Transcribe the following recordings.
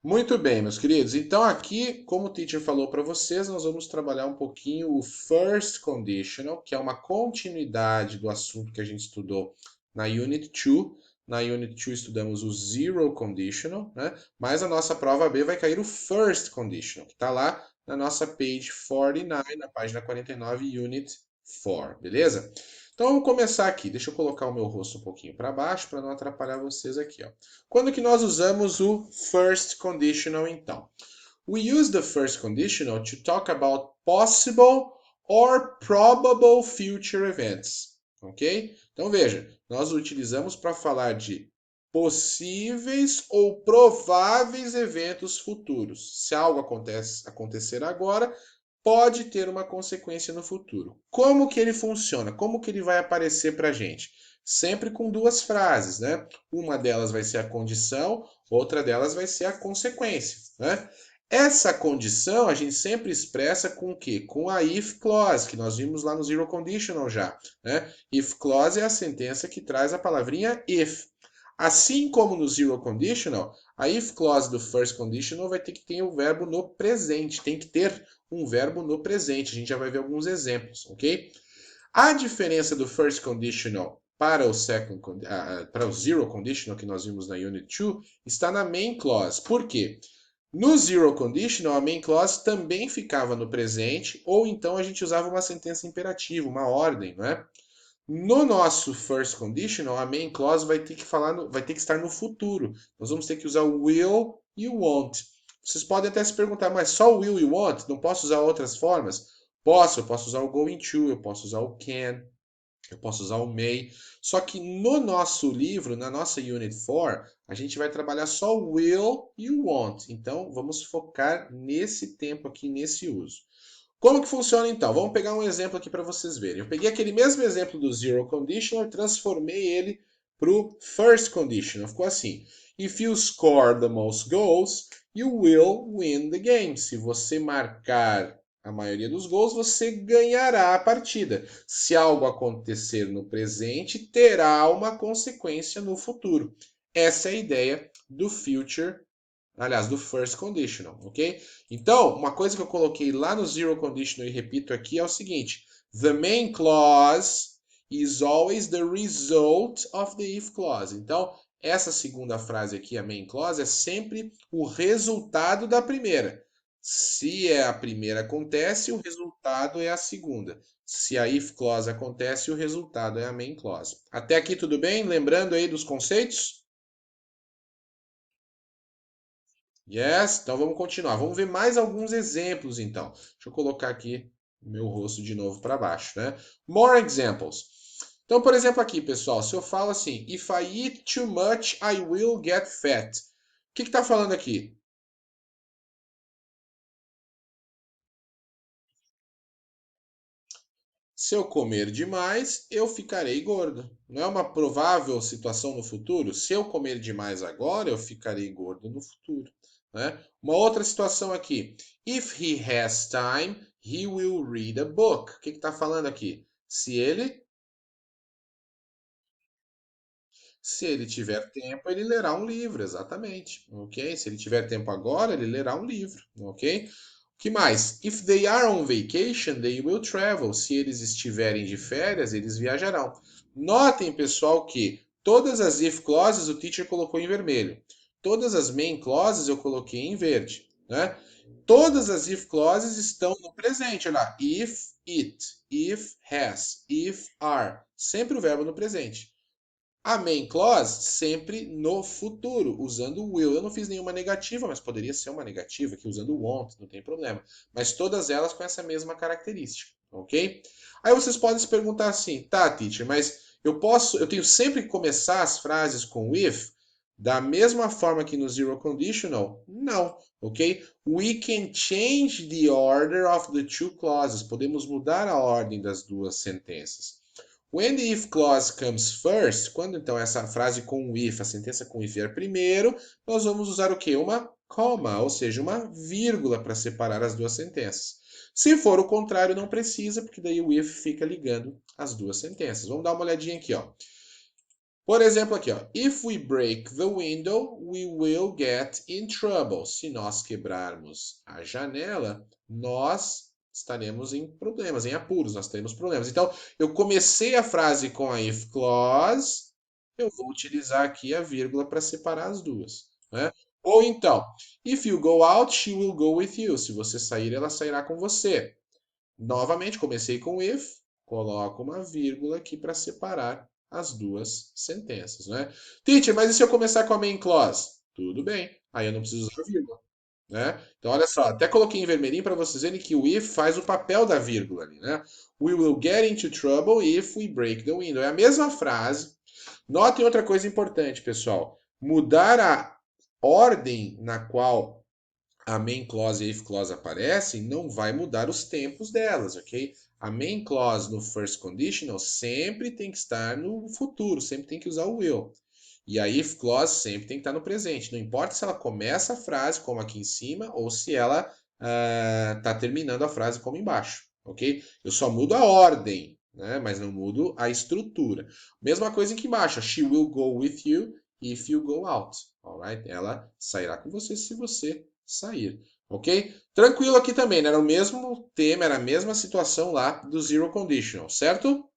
Muito bem, meus queridos. Então aqui, como o teacher falou para vocês, nós vamos trabalhar um pouquinho o first conditional, que é uma continuidade do assunto que a gente estudou na Unit 2. Na Unit 2 estudamos o zero conditional, né? Mas a nossa prova B vai cair o first conditional, que está lá na nossa page 49, na página 49, Unit 4, beleza? Então vamos começar aqui. Deixa eu colocar o meu rosto um pouquinho para baixo para não atrapalhar vocês aqui, ó. Quando que nós usamos o first conditional, então? We use the first conditional to talk about possible or probable future events. Ok? Então veja, nós o utilizamos para falar de possíveis ou prováveis eventos futuros. Se algo acontecer agora, pode ter uma consequência no futuro. Como que ele funciona? Como que ele vai aparecer para a gente? Sempre com duas frases, né? Uma delas vai ser a condição, outra delas vai ser a consequência, né? Essa condição a gente sempre expressa com o quê? Com a if clause, que nós vimos lá no zero conditional já, né? If clause é a sentença que traz a palavrinha if. Assim como no zero conditional, a if clause do first conditional vai ter que ter o verbo no presente, tem que ter um verbo no presente. A gente já vai ver alguns exemplos, ok? A diferença do first conditional para o zero conditional que nós vimos na Unit 2 está na main clause. Por quê? No zero conditional, a main clause também ficava no presente, ou então a gente usava uma sentença imperativa, uma ordem, não é? No nosso first conditional, a main clause vai ter que vai ter que estar no futuro. Nós vamos ter que usar o will e o won't. Vocês podem até se perguntar, mas só o will e o won't? Não posso usar outras formas? Posso, eu posso usar o going to, eu posso usar o can, eu posso usar o may. Só que no nosso livro, na nossa Unit 4, a gente vai trabalhar só o will e o won't. Então, vamos focar nesse tempo aqui, nesse uso. Como que funciona então? Vamos pegar um exemplo aqui para vocês verem. Eu peguei aquele mesmo exemplo do zero conditional e transformei ele para o first conditional. Ficou assim: If you score the most goals, you will win the game. Se você marcar a maioria dos gols, você ganhará a partida. Se algo acontecer no presente, terá uma consequência no futuro. Essa é a ideia do future, aliás, do first conditional, ok? Então, uma coisa que eu coloquei lá no zero conditional e repito aqui é o seguinte: The main clause is always the result of the if clause. Então, essa segunda frase aqui, a main clause, é sempre o resultado da primeira. Se a primeira acontece, o resultado é a segunda. Se a if clause acontece, o resultado é a main clause. Até aqui tudo bem? Lembrando aí dos conceitos? Yes? Então vamos continuar. Vamos ver mais alguns exemplos então. Deixa eu colocar aqui o meu rosto de novo para baixo, né? More examples. Então, por exemplo, aqui, pessoal, se eu falo assim, if I eat too much, I will get fat. O que está falando aqui? Se eu comer demais, eu ficarei gordo. Não é uma provável situação no futuro? Se eu comer demais agora, eu ficarei gordo no futuro, né? Uma outra situação aqui. If he has time, he will read a book. O que está falando aqui? Se ele tiver tempo, ele lerá um livro, exatamente, ok? Se ele tiver tempo agora, ele lerá um livro, ok? O que mais? If they are on vacation, they will travel. Se eles estiverem de férias, eles viajarão. Notem, pessoal, que todas as if clauses o teacher colocou em vermelho. Todas as main clauses eu coloquei em verde, né? Todas as if clauses estão no presente, olha lá. If it, if has, if are. Sempre o verbo no presente. A main clause sempre no futuro, usando o will. Eu não fiz nenhuma negativa, mas poderia ser uma negativa aqui usando o won't, não tem problema. Mas todas elas com essa mesma característica, ok? Aí vocês podem se perguntar assim, tá, teacher, mas eu tenho sempre que começar as frases com if da mesma forma que no zero conditional? Não, ok? We can change the order of the two clauses. Podemos mudar a ordem das duas sentenças. When the if clause comes first, quando então essa frase com o if, a sentença com o if vier primeiro, nós vamos usar o quê? Uma comma, ou seja, uma vírgula para separar as duas sentenças. Se for o contrário, não precisa, porque daí o if fica ligando as duas sentenças. Vamos dar uma olhadinha aqui, ó. Por exemplo, aqui, ó. If we break the window, we will get in trouble. Se nós quebrarmos a janela, nós estaremos em problemas, em apuros, nós teremos problemas. Então, eu comecei a frase com a if clause, eu vou utilizar aqui a vírgula para separar as duas, né? Ou então, if you go out, she will go with you. Se você sair, ela sairá com você. Novamente, comecei com if, coloco uma vírgula aqui para separar as duas sentenças, né? Teacher, mas e se eu começar com a main clause? Tudo bem, aí eu não preciso usar vírgula, né? Então, olha só, até coloquei em vermelhinho para vocês verem que o if faz o papel da vírgula ali, né? We will get into trouble if we break the window. É a mesma frase. Notem outra coisa importante, pessoal. Mudar a ordem na qual a main clause e a if clause aparecem, não vai mudar os tempos delas, ok? A main clause no first conditional sempre tem que estar no futuro, sempre tem que usar o will. E a if clause sempre tem que estar no presente. Não importa se ela começa a frase, como aqui em cima, ou se ela está terminando a frase, como embaixo, ok? Eu só mudo a ordem, né? Mas não mudo a estrutura. Mesma coisa aqui embaixo. She will go with you if you go out. Alright? Ela sairá com você se você sair. Ok? Tranquilo aqui também, né? Era o mesmo tema, era a mesma situação lá do zero conditional, certo?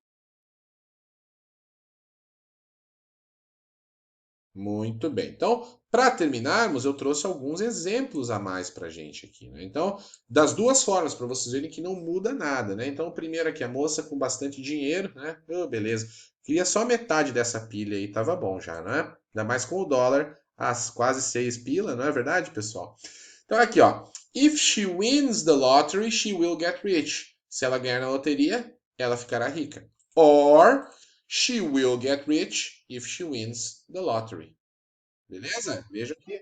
Muito bem. Então, para terminarmos, eu trouxe alguns exemplos a mais para a gente aqui, né? Então, das duas formas, para vocês verem que não muda nada, né? Então, o primeiro aqui, a moça com bastante dinheiro, né? Oh, beleza. Queria só metade dessa pilha aí, tava bom já, né? Ainda mais com o dólar, as quase 6 pila, não é verdade, pessoal? Então, aqui, ó. If she wins the lottery, she will get rich. Se ela ganhar na loteria, ela ficará rica. Or she will get rich if she wins the lottery. Beleza? Veja aqui.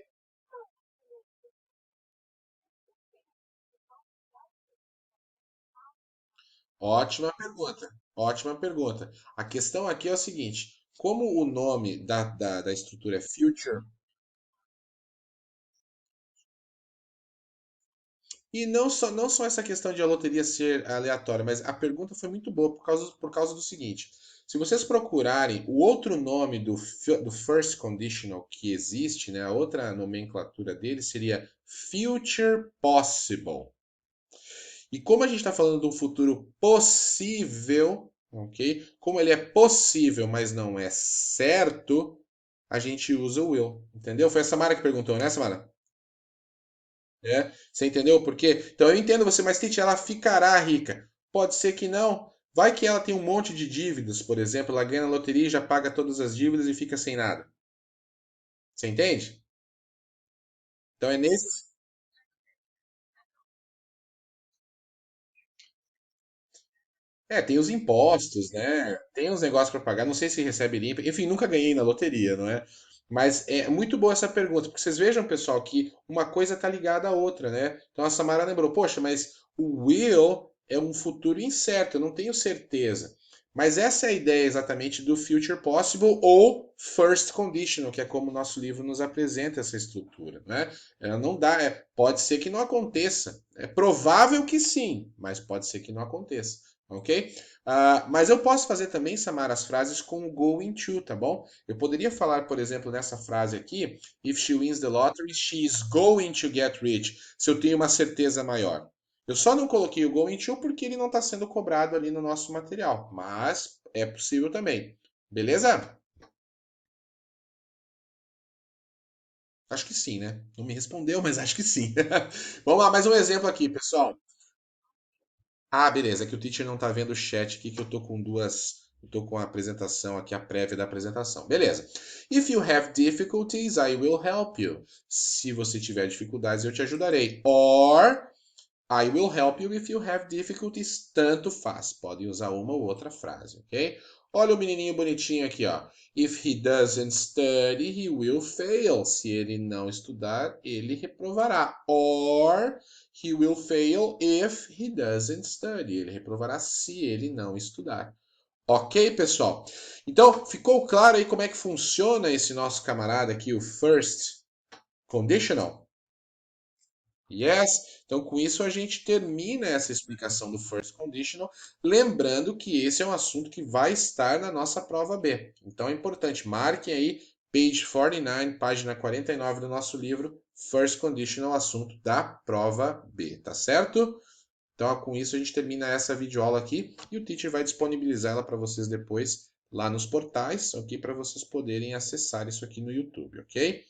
Ótima pergunta. Ótima pergunta. A questão aqui é o seguinte: como o nome da estrutura é future, e não só essa questão de a loteria ser aleatória, mas a pergunta foi muito boa por causa do seguinte: se vocês procurarem o outro nome do first conditional que existe, né, a outra nomenclatura dele seria future possible. E como a gente está falando de um futuro possível, ok? Como ele é possível, mas não é certo, a gente usa o will, entendeu? Foi a Samara que perguntou, né, Samara? É, você entendeu por quê? Então eu entendo você, mas Titi, ela ficará rica. Pode ser que não. Vai que ela tem um monte de dívidas, por exemplo, ela ganha na loteria e já paga todas as dívidas e fica sem nada. Você entende? Então é nesse. É, tem os impostos, né? Tem uns negócios para pagar. Não sei se recebe limpo. Enfim, nunca ganhei na loteria, não é? Mas é muito boa essa pergunta, porque vocês vejam, pessoal, que uma coisa está ligada à outra, né? Então a Samara lembrou, poxa, mas o will é um futuro incerto, eu não tenho certeza. Mas essa é a ideia exatamente do future possible ou first conditional, que é como o nosso livro nos apresenta essa estrutura, né? Ela não dá, pode ser que não aconteça. É provável que sim, mas pode ser que não aconteça. Ok? Mas eu posso fazer também, Samara, as frases com o going to, tá bom? Eu poderia falar, por exemplo, nessa frase aqui: If she wins the lottery, she is going to get rich. Se eu tenho uma certeza maior. Eu só não coloquei o going to porque ele não está sendo cobrado ali no nosso material. Mas é possível também. Beleza? Acho que sim, né? Não me respondeu, mas acho que sim. Vamos lá, mais um exemplo aqui, pessoal. Ah, beleza. É que o teacher não tá vendo o chat aqui, que eu tô com duas. Eu tô com a apresentação aqui, a prévia da apresentação. Beleza. If you have difficulties, I will help you. Se você tiver dificuldades, eu te ajudarei. Or I will help you if you have difficulties. Tanto faz. Podem usar uma ou outra frase, ok? Olha o menininho bonitinho aqui, ó. If he doesn't study, he will fail. Se ele não estudar, ele reprovará. Or he will fail if he doesn't study. Ele reprovará se ele não estudar. Ok, pessoal? Então, ficou claro aí como é que funciona esse nosso camarada aqui, o first conditional? Yes? Então, com isso, a gente termina essa explicação do First Conditional, lembrando que esse é um assunto que vai estar na nossa prova B. Então, é importante, marquem aí, page 49, página 49 do nosso livro, First Conditional, assunto da prova B, tá certo? Então, com isso, a gente termina essa videoaula aqui e o teacher vai disponibilizar ela para vocês depois lá nos portais, ok? Para vocês poderem acessar isso aqui no YouTube, ok?